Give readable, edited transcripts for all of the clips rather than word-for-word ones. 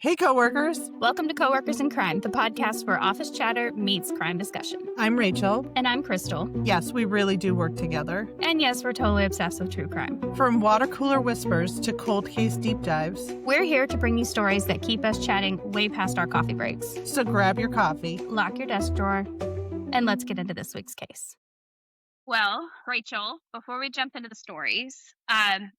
Hey, coworkers. Welcome to Coworkers in Crime, the podcast where office chatter meets crime discussion. I'm Rachel. And I'm Crystal. Yes, we really do work together. And yes, we're totally obsessed with true crime. From water cooler whispers to cold case deep dives, we're here to bring you stories that keep us chatting way past our coffee breaks. So grab your coffee, lock your desk drawer, and let's get into this week's case. Well, Rachel, before we jump into the stories, I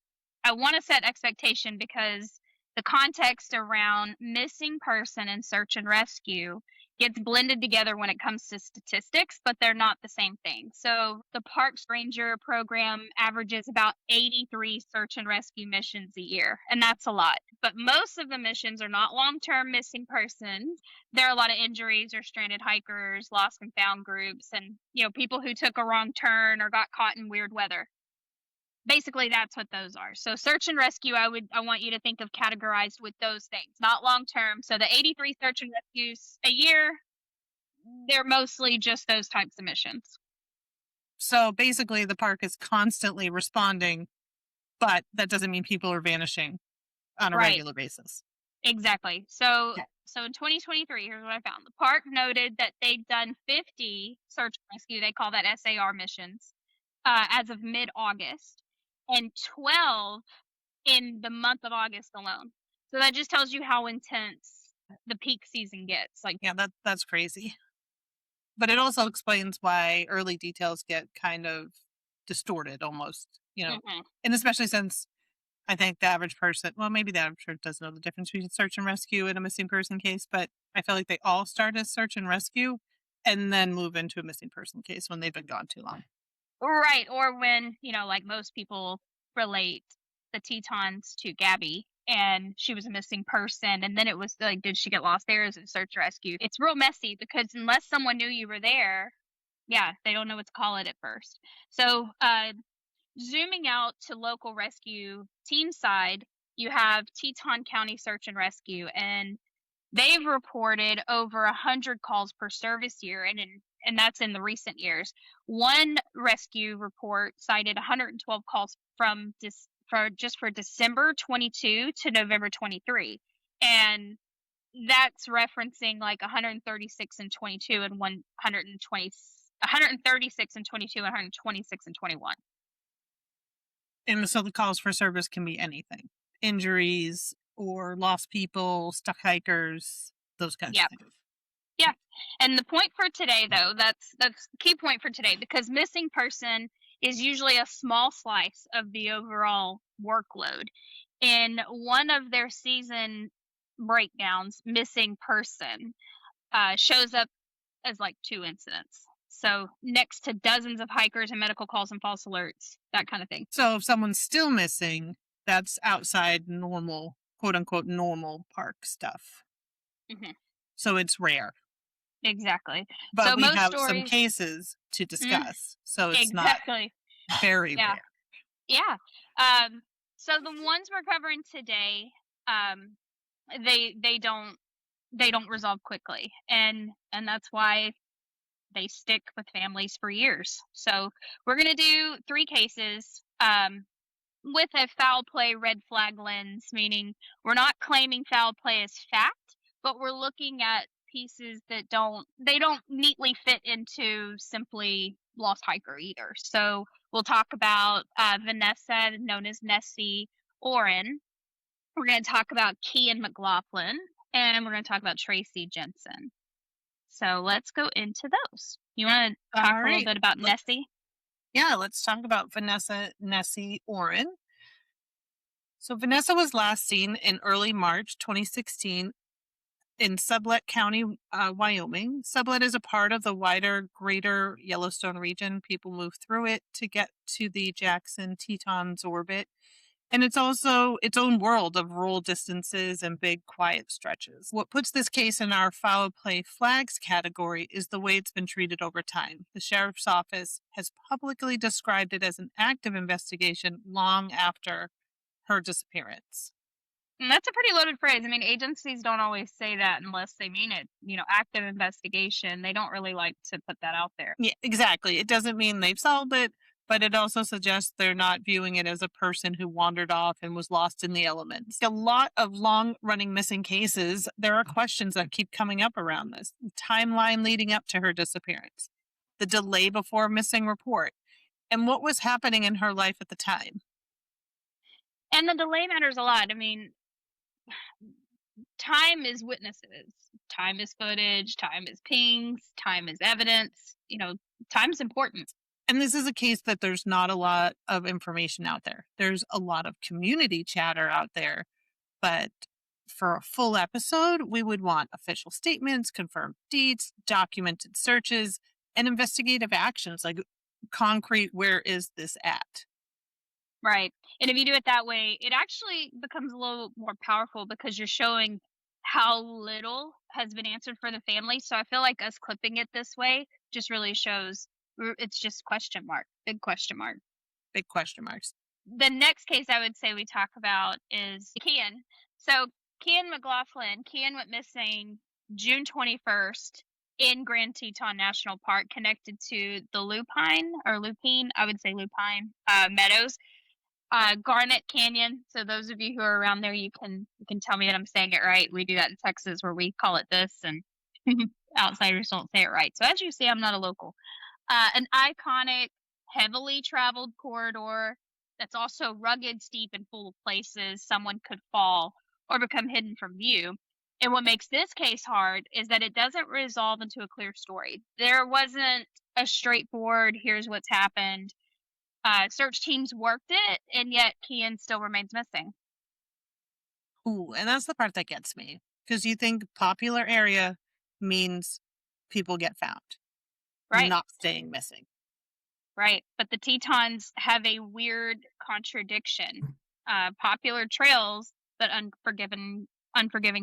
want to set expectation because the context around missing person and search and rescue gets blended together when it comes to statistics, but they're not the same thing. So the Parks Ranger program averages about 83 search and rescue missions a year, and that's a lot. But most of the missions are not long-term missing persons. There are a lot of injuries or stranded hikers, lost and found groups, and people who took a wrong turn or got caught in weird weather. Basically, that's what those are. So search and rescue, I want you to think of categorized with those things, not long-term. So the 83 search and rescues a year, they're mostly just those types of missions. So basically, the park is constantly responding, but that doesn't mean people are vanishing on a regular basis. Exactly. So in 2023, here's what I found. The park noted that they'd done 50 search and rescue, they call that SAR missions, as of mid-August. And 12 in the month of August alone. So that just tells you how intense the peak season gets. That's crazy. But it also explains why early details get kind of distorted almost, Mm-hmm. And especially since I think the average person, well, maybe the average person doesn't know the difference between search and rescue in a missing person case, but I feel like they all start as search and rescue and then move into a missing person case when they've been gone too long. Right. Or when, like most people relate the Tetons to Gabby and she was a missing person. And then it was like, did she get lost there as a search rescue? It's real messy because unless someone knew you were there, they don't know what to call it at first. So zooming out to local rescue team side, you have Teton County Search and Rescue, and they've reported over 100 calls per service year, and that's in the recent years. One rescue report cited 112 calls for December 22 to November 23, and that's referencing like 136 and 22 and 136 and 22 and 126 and 21. And so the calls for service can be anything: injuries or lost people, stuck hikers, those kinds of things. Yeah. And the point for today, though, that's the key point for today, because missing person is usually a small slice of the overall workload. In one of their season breakdowns, missing person shows up as like 2 incidents. So next to dozens of hikers and medical calls and false alerts, that kind of thing. So if someone's still missing, that's outside normal, quote unquote, normal park stuff. Mm-hmm. So it's rare. Exactly. But so we have some cases to discuss. So it's not very rare. Yeah. So the ones we're covering today, they don't resolve quickly. And that's why they stick with families for years. So we're going to do 3 cases with a foul play red flag lens, meaning we're not claiming foul play as fact, but we're looking at pieces that don't neatly fit into simply lost hiker either. So we'll talk about Vanessa, known as Nessie, Orrin. We're going to talk about Kean McLaughlin, and we're going to talk about Tracy Jensen. So let's go into those. You want to talk a little bit about Nessie? Yeah, let's talk about Vanessa, Nessie, Orrin. So Vanessa was last seen in early March 2016 in Sublette County, Wyoming. Sublette is a part of the wider Greater Yellowstone region. People move through it to get to the Jackson Tetons orbit. And it's also its own world of rural distances and big quiet stretches. What puts this case in our foul play flags category is the way it's been treated over time. The sheriff's office has publicly described it as an active investigation long after her disappearance. And that's a pretty loaded phrase. I mean, agencies don't always say that unless they mean it. Active investigation. They don't really like to put that out there. Yeah, exactly. It doesn't mean they've solved it, but it also suggests they're not viewing it as a person who wandered off and was lost in the elements. A lot of long running missing cases, there are questions that keep coming up around this timeline leading up to her disappearance, the delay before missing report, and what was happening in her life at the time. And the delay matters a lot. I mean, time is witnesses, time is footage, time is pings, time is evidence. Time's important. And this is a case that there's not a lot of information out there. There's a lot of community chatter out there, but for a full episode, we would want official statements, confirmed deeds, documented searches, and investigative actions like concrete, where is this at? Right. And if you do it that way, it actually becomes a little more powerful because you're showing how little has been answered for the family. So I feel like us clipping it this way just really shows it's just question mark, big question mark. Big question marks. The next case I would say we talk about is Kian. So Kian McLaughlin, Kian went missing June 21st in Grand Teton National Park, connected to the Lupine, I would say Lupine, Meadows. Garnet Canyon. So those of you who are around there, you can tell me that I'm saying it right. We do that in Texas where we call it this, and outsiders don't say it right. So as you see, I'm not a local. An iconic, heavily traveled corridor that's also rugged, steep, and full of places someone could fall or become hidden from view. And what makes this case hard is that it doesn't resolve into a clear story. There wasn't a straightforward, here's what's happened. Search teams worked it, and yet Kian still remains missing. Ooh, and that's the part that gets me, because you think popular area means people get found, Right. not staying missing. Right. But the Tetons have a weird contradiction. Popular trails, but unforgiving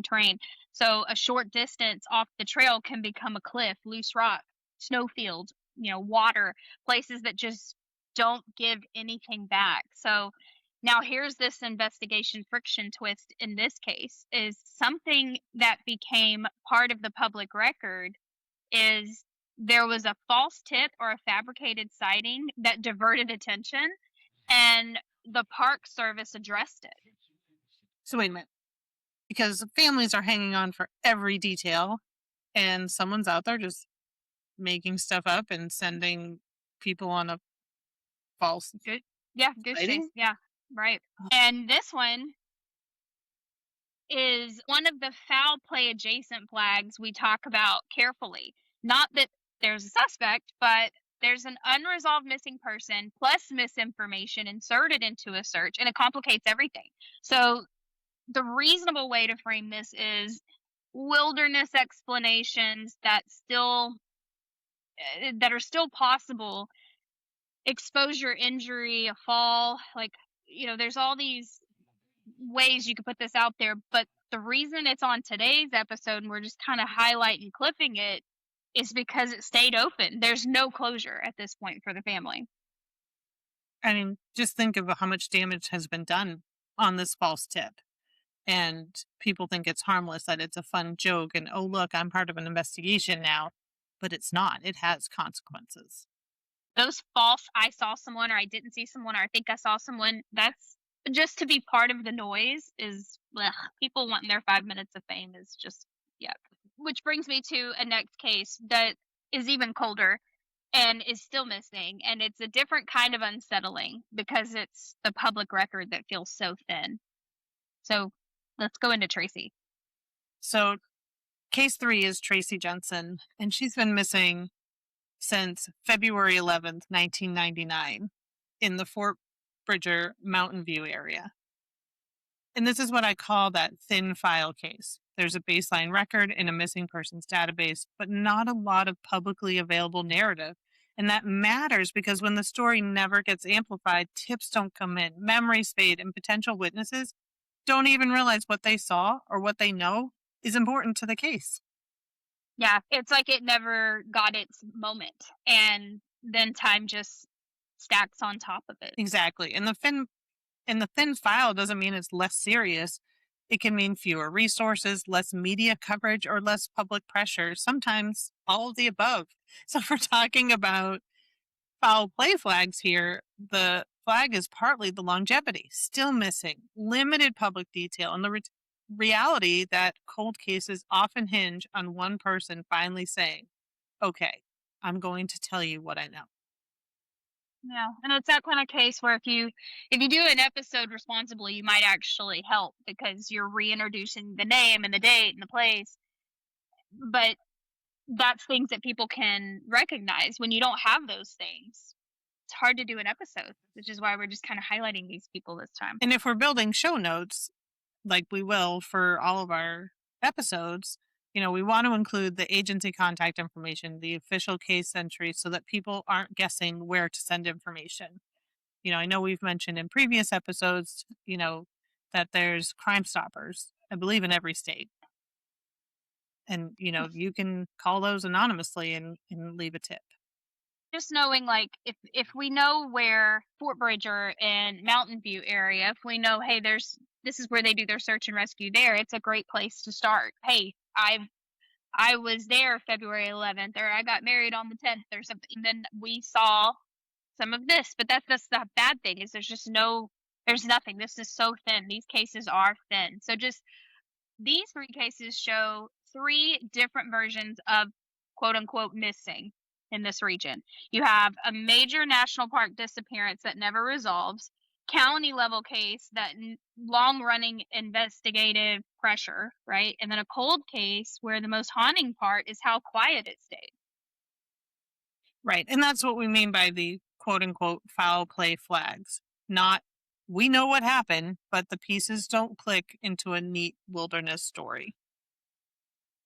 terrain. So a short distance off the trail can become a cliff, loose rock, snowfield, water, places that just don't give anything back. So now here's this investigation friction twist in this case is something that became part of the public record is there was a false tip or a fabricated sighting that diverted attention, and the Park Service addressed it. So wait a minute, because families are hanging on for every detail, and someone's out there just making stuff up and sending people on a false Good chase. sighting? Yeah, right. And this one is one of the foul play adjacent flags we talk about carefully. Not that there's a suspect, but there's an unresolved missing person plus misinformation inserted into a search, and it complicates everything. So the reasonable way to frame this is wilderness explanations that are still possible, exposure, injury, a fall, there's all these ways you could put this out there, but the reason it's on today's episode and we're just kind of highlighting clipping it is because it stayed open. There's no closure at this point for the family. I mean, just think of how much damage has been done on this false tip. And people think it's harmless, that it's a fun joke, and oh, look, I'm part of an investigation now. But it's not. It has consequences. Those false, I saw someone, or I didn't see someone, or I think I saw someone, that's just to be part of the noise is, people wanting their 5 minutes of fame is just, yeah. Which brings me to a next case that is even colder and is still missing. And it's a different kind of unsettling because it's the public record that feels so thin. So let's go into Tracy. So case 3 is Tracy Jensen, and she's been missing since February 11th, 1999 in the Fort Bridger Mountain View area. And this is what I call that thin file case. There's a baseline record in a missing persons database, but not a lot of publicly available narrative. And that matters because when the story never gets amplified, tips don't come in, memories fade, and potential witnesses don't even realize what they saw or what they know is important to the case. Yeah, it's like it never got its moment, and then time just stacks on top of it. Exactly. And the thin file doesn't mean it's less serious. It can mean fewer resources, less media coverage, or less public pressure. Sometimes all of the above. So if we're talking about foul play flags here, the flag is partly the longevity, still missing, limited public detail, and the reality that cold cases often hinge on one person finally saying, okay, I'm going to tell you what I know. Yeah, and it's that kind of case where if you do an episode responsibly, you might actually help because you're reintroducing the name and the date and the place. But that's things that people can recognize. When you don't have those things, it's hard to do an episode, which is why we're just kind of highlighting these people this time. And if we're building show notes, like we will for all of our episodes, we want to include the agency contact information, the official case entry, so that people aren't guessing where to send information. I know we've mentioned in previous episodes, that there's Crime Stoppers, I believe, in every state. And, you can call those anonymously and leave a tip. Just knowing, like, if we know where Fort Bridger and Mountain View area, if we know, hey, this is where they do their search and rescue there, it's a great place to start. Hey, I was there February 11th, or I got married on the 10th, or something. And then we saw some of this, but that's the bad thing is there's nothing. This is so thin. These cases are thin. So just these three cases show three different versions of quote unquote missing in this region. You have a major national park disappearance that never resolves, county level case that long running investigative pressure, right? And then a cold case where the most haunting part is how quiet it stayed. Right. And that's what we mean by the quote unquote foul play flags. Not, we know what happened, but the pieces don't click into a neat wilderness story.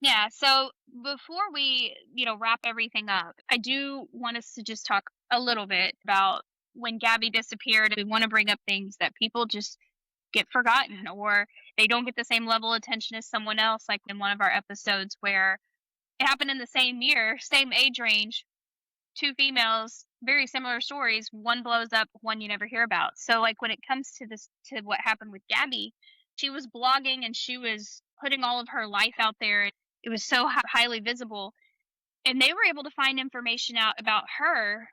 Yeah, so before we, wrap everything up, I do want us to just talk a little bit about when Gabby disappeared. We want to bring up things that people just get forgotten or they don't get the same level of attention as someone else, like in one of our episodes where it happened in the same year, same age range, two females, very similar stories. One blows up, one you never hear about. So like when it comes to what happened with Gabby, she was blogging and she was putting all of her life out there. It was so highly visible. And they were able to find information out about her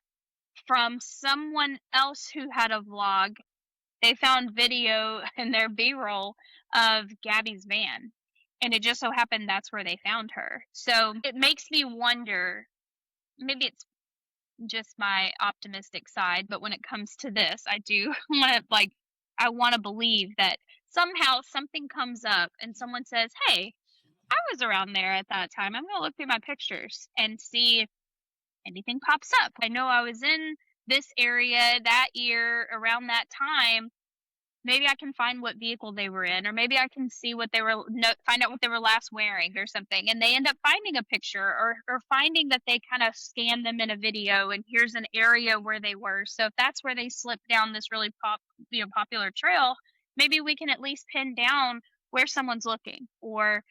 from someone else who had a vlog. They found video in their B-roll of Gabby's van. And it just so happened that's where they found her. So it makes me wonder, maybe it's just my optimistic side, but when it comes to this, I do I want to believe that somehow something comes up and someone says, hey, I was around there at that time. I'm going to look through my pictures and see if anything pops up. I know I was in this area that year around that time. Maybe I can find what vehicle they were in, or maybe I can see what find out what they were last wearing or something. And they end up finding a picture or finding that they kind of scanned them in a video and here's an area where they were. So if that's where they slipped down this really popular trail, maybe we can at least pin down where someone's looking or,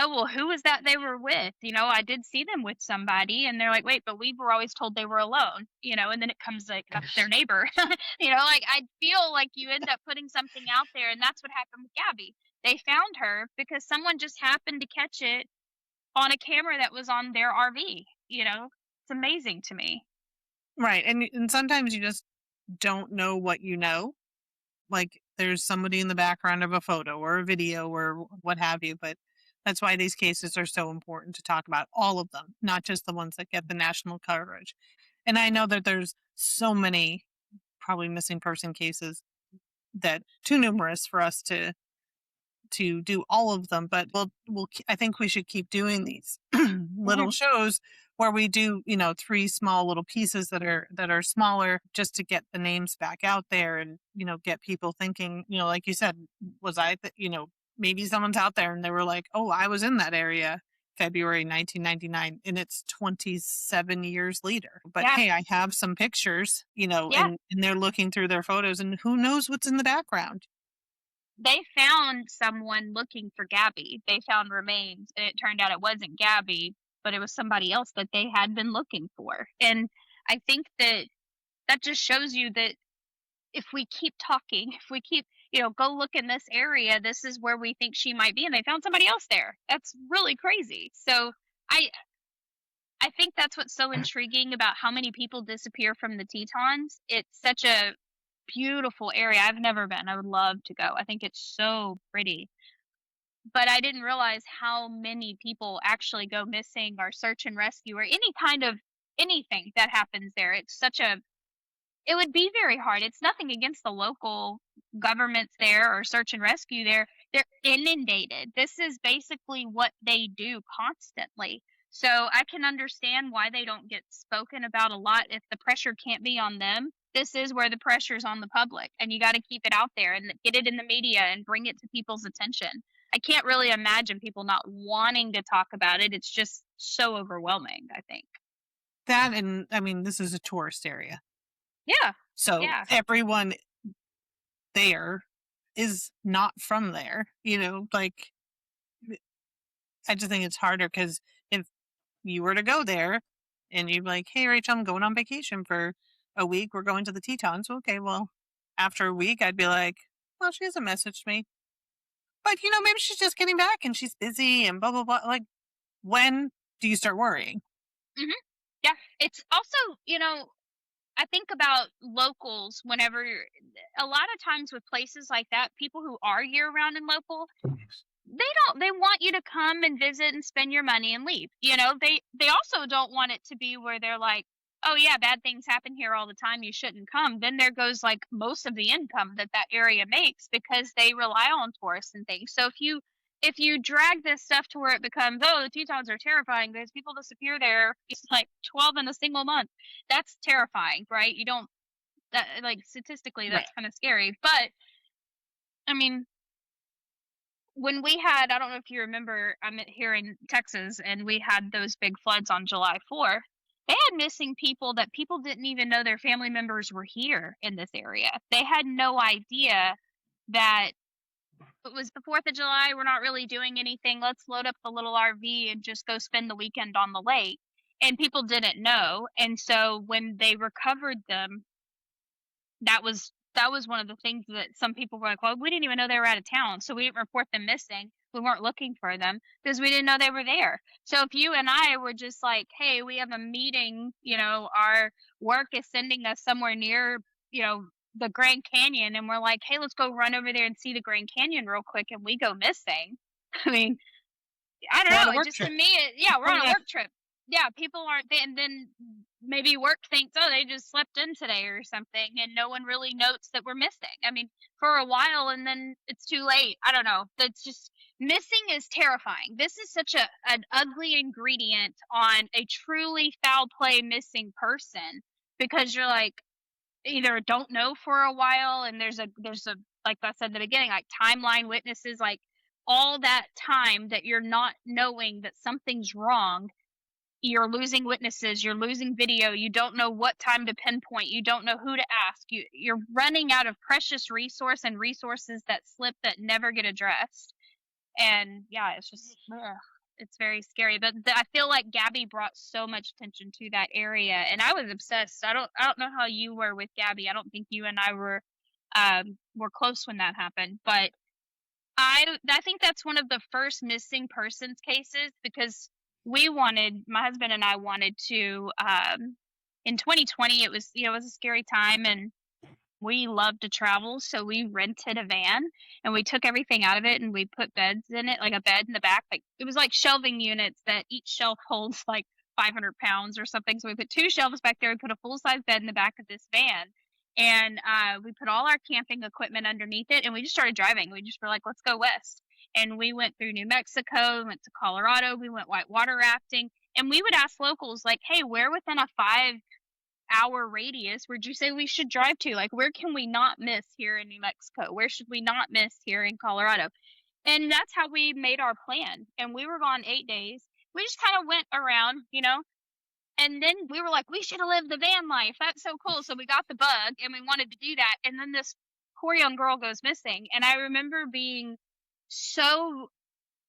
oh, well, who was that they were with? I did see them with somebody and they're like, wait, but we were always told they were alone, and then it comes like up their neighbor, like I feel like you end up putting something out there and that's what happened with Gabby. They found her because someone just happened to catch it on a camera that was on their RV, it's amazing to me. Right. And sometimes you just don't know what you know. Like there's somebody in the background of a photo or a video or what have you, but that's why these cases are so important to talk about, all of them, not just the ones that get the national coverage. And I know that there's so many probably missing person cases that too numerous for us to do all of them, but I think we should keep doing these little shows where we do, three small little pieces that are smaller just to get the names back out there and, get people thinking, like you said, was I, maybe someone's out there and they were like, oh, I was in that area February 1999 and it's 27 years later. But Yeah. hey, I have some pictures, Yeah. and they're looking through their photos and who knows what's in the background. They found someone looking for Gabby. They found remains, and it turned out it wasn't Gabby, but it was somebody else that they had been looking for. And I think that just shows you that if we keep talking, if we keep, go look in this area, this is where we think she might be, and they found somebody else there. That's really crazy. So I think that's what's so intriguing about how many people disappear from the Tetons. It's such a beautiful area. I've never been. I would love to go. I think it's so pretty. But I didn't realize how many people actually go missing or search and rescue or any kind of anything that happens there. It's such a it would be very hard. It's nothing against the local governments there or search and rescue there. They're inundated. This is basically what they do constantly. So I can understand why they don't get spoken about a lot if the pressure can't be on them. This is where the pressure's on the public, and you got to keep it out there and get it in the media and bring it to people's attention. I can't really imagine people not wanting to talk about it. It's just so overwhelming, I think. That, and I mean, this is a tourist area. Yeah. So Yeah. everyone there is not from there, like, I just think it's harder because if you were to go there and you're like, hey, Rachel, I'm going on vacation for a week. We're going to the Tetons. Okay, well, after a week, I'd be like, well, she hasn't messaged me. But, maybe she's just getting back and she's busy and blah, blah, blah. Like, when do you start worrying? Mhm. Yeah. It's also, I think about locals whenever a lot of times with places like that, people who are year round and local, they want you to come and visit and spend your money and leave. They also don't want it to be where they're like, "Oh yeah, bad things happen here all the time, you shouldn't come." Then there goes like most of the income that area makes because they rely on tourists and things. So if you drag this stuff to where it becomes, "Oh, the Tetons are terrifying because people disappear there." It's like 12 in a single month. That's terrifying, right? You don't that like statistically Right. that's kind of scary. But I mean, when we had, I don't know if you remember, I'm here in Texas, and we had those big floods on July 4th. They had missing people that people didn't even know their family members were here in this area. They had no idea that it was the 4th of July. We're not really doing anything. Let's load up the little RV and just go spend the weekend on the lake. And people didn't know. And so when they recovered them, that was one of the things that some people were like, well, we didn't even know they were out of town, so we didn't report them missing. We weren't looking for them because we didn't know they were there. So if you and I were just like, hey, we have a meeting, our work is sending us somewhere near, the Grand Canyon, and we're like, hey, let's go run over there and see the Grand Canyon real quick, and we go missing. I mean, I don't We're on a know, it work just to trip. me yeah, we're Oh, on a yeah. work trip. Yeah, people aren't and then maybe work thinks, "Oh, they just slept in today or something," and no one really notes that we're missing. I mean, for a while and then it's too late. I don't know. That's just missing is terrifying. This is such an ugly ingredient on a truly foul play missing person because you're like either don't know for a while and there's a like I said in the beginning, like timeline witnesses, like all that time that you're not knowing that something's wrong, you're losing witnesses, you're losing video, you don't know what time to pinpoint, you don't know who to ask, you're running out of precious resource and resources that slip that never get addressed. And yeah, it's just ugh, it's very scary. But I feel like Gabby brought so much attention to that area, and I was obsessed. I don't know how you were with Gabby. I don't think you and I were close when that happened, but I think that's one of the first missing persons cases because my husband and I wanted to in 2020 it was a scary time and we love to travel, so we rented a van and we took everything out of it and we put beds in it, like a bed in the back. Like it was like shelving units that each shelf holds like 500 pounds or something. So we put two shelves back there. We put a full size bed in the back of this van, and we put all our camping equipment underneath it, and we just started driving. We just were like, let's go west, and we went through New Mexico, went to Colorado, we went whitewater rafting, and we would ask locals like, hey, where within a 5-hour radius would you say we should drive to? Like, where can we not miss here in New Mexico? Where should we not miss here in Colorado? And that's how we made our plan. And we were gone 8 days. We just kind of went around, and then we were like, we should have lived the van life. That's so cool. So we got the bug and we wanted to do that. And then this poor young girl goes missing. And I remember being so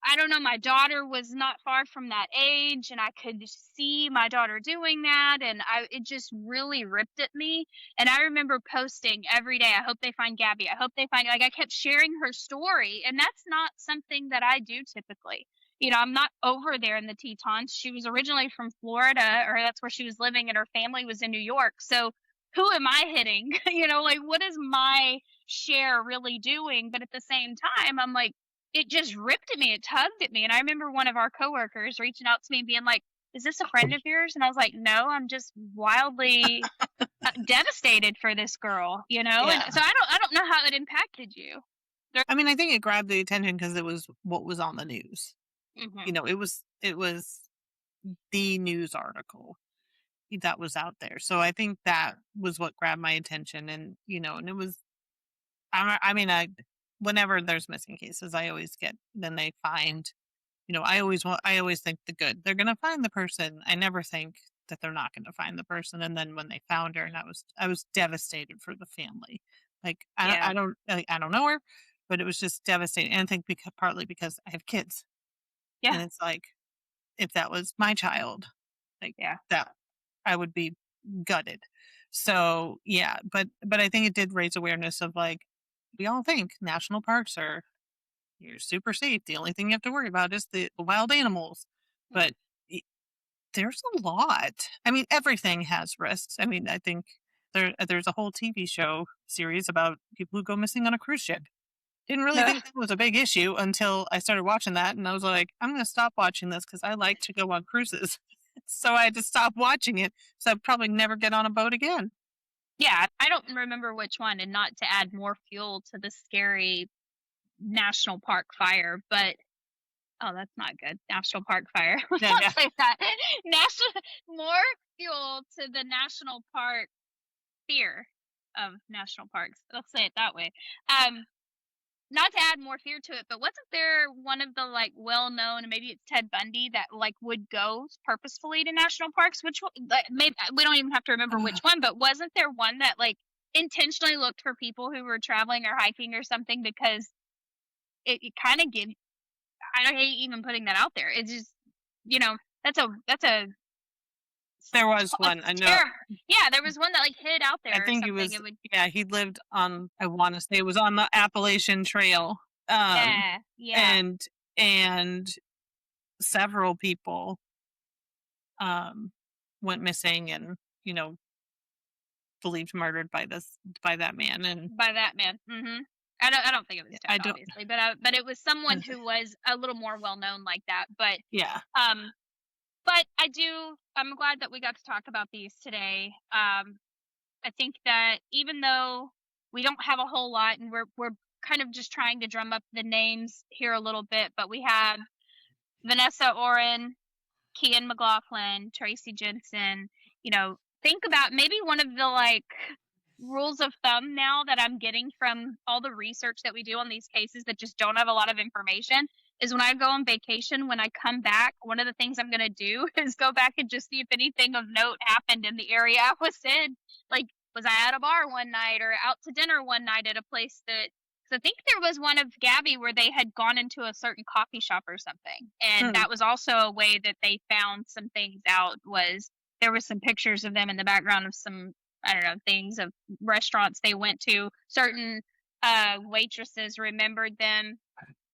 I don't know, my daughter was not far from that age, and I could see my daughter doing that, and it just really ripped at me. And I remember posting every day, I hope they find Gabby. I hope they find, like, I kept sharing her story, and that's not something that I do typically. I'm not over there in the Tetons. She was originally from Florida, or that's where she was living, and her family was in New York. So who am I hitting? Like, what is my share really doing? But at the same time, I'm like, it just ripped at me. It tugged at me. And I remember one of our coworkers reaching out to me and being like, "Is this a friend of yours?" And I was like, "No, I'm just wildly devastated for this girl." And Yeah. so I don't know how it impacted you. I mean, I think it grabbed the attention because it was what was on the news. Hmm. It was the news article that was out there. So I think that was what grabbed my attention, and it was. I mean, whenever there's missing cases, I always get. Then they find. I always think the good. They're gonna find the person. I never think that they're not gonna find the person. And then when they found her, and I was devastated for the family. Like Yeah. I don't know her, but it was just devastating. And I think because partly because I have kids, Yeah. and it's like if that was my child, like Yeah. that, I would be gutted. So yeah, but I think it did raise awareness of like we all think national parks are you're super safe. The only thing you have to worry about is the wild animals. But y- there's a lot. I mean, everything has risks. I mean, I think there's a whole TV show series about people who go missing on a cruise ship. Didn't really Uh, think that was a big issue until I started watching that, and I was like, I'm going to stop watching this because I like to go on cruises. So I had to stop watching it. So I'd probably never get on a boat again. yeah, I don't remember which one, and not to add more fuel to the scary national park fire, but oh, that's not good. National park fire. Let's Yeah, not yeah. say that. National More fuel to the national park fear of national parks. Let's say it that way. Um, Not to add more fear to it, but wasn't there one of the, like, well-known, maybe it's Ted Bundy, that, like, would go purposefully to national parks? Which one, like, maybe we don't even have to remember which one, but wasn't there one that, like, intentionally looked for people who were traveling or hiking or something because it kinda gives, I don't hate even putting that out there. It's just, that's a There was a one. I know. terror. Yeah, there was one that, like, hid out I there or think he something. was. It would. Yeah, he lived on. I want to say it was on the Appalachian Trail. Yeah, yeah. And and several people um went missing, and you know believed murdered by that man. And By that man. Mhm. I don't think it was Ted, I don't. obviously, but it was someone who was a little more well known like that. Yeah, Um, but I'm glad that we got to talk about these today. I think that even though we don't have a whole lot, and we're kind of just trying to drum up the names here a little bit, but we have Vanessa, Orrin, Kian McLaughlin, Tracy Jensen, think about maybe one of the, like, rules of thumb now that I'm getting from all the research that we do on these cases that just don't have a lot of information is when I go on vacation, when I come back, one of the things I'm going to do is go back and just see if anything of note happened in the area I was in. Like, was I at a bar one night or out to dinner one night at a place that, so I think there was one of Gabby where they had gone into a certain coffee shop or something. And hmm, that was also a way that they found some things out, was there was some pictures of them in the background of some, I don't know, things of restaurants they went to. Certain waitresses remembered them,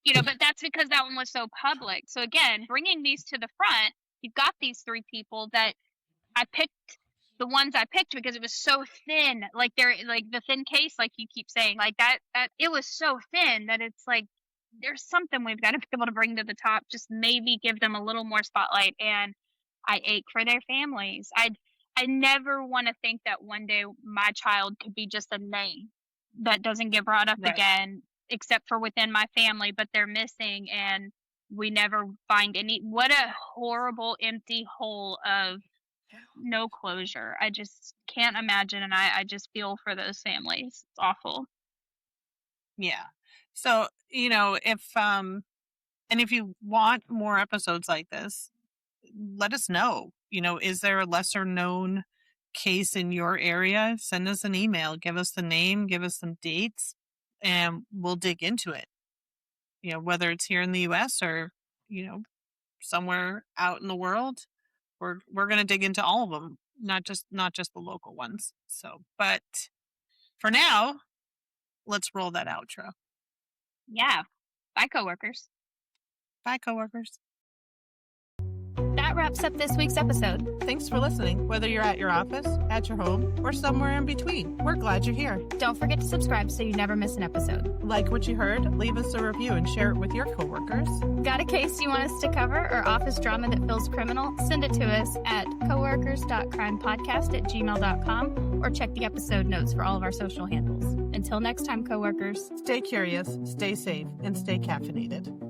but that's because that one was so public. So again, bringing these to the front, you've got these three people that I picked, the ones I picked because it was so thin, like they're like the thin case, like you keep saying, like that it was so thin that it's like there's something we've got to be able to bring to the top, just maybe give them a little more spotlight. And I ache for their families. I never want to think that one day my child could be just a name that doesn't get brought up right. again, except for within my family, but they're missing and we never find any. What a horrible empty hole of no closure. I just can't imagine, and I just feel for those families. It's awful. Yeah. So if you want more episodes like this, let us know. Is there a lesser known case in your area? Send us an email, give us the name, give us some dates, and we'll dig into it. Whether it's here in the US or, you know, somewhere out in the world, we're going to dig into all of them, not just the local ones. So, but for now, let's roll that outro. Yeah. Bye, coworkers. Bye, coworkers. that wraps up this week's episode. Thanks for listening, whether you're at your office, at your home, or somewhere in between. We're glad you're here. Don't forget to subscribe so you never miss an episode. Like what you heard, leave us a review and share it with your coworkers. Got a case you want us to cover or office drama that feels criminal? Send it to us at coworkers.crimepodcast@gmail.com or check the episode notes for all of our social handles. Until next time, coworkers. Stay curious, stay safe, and stay caffeinated.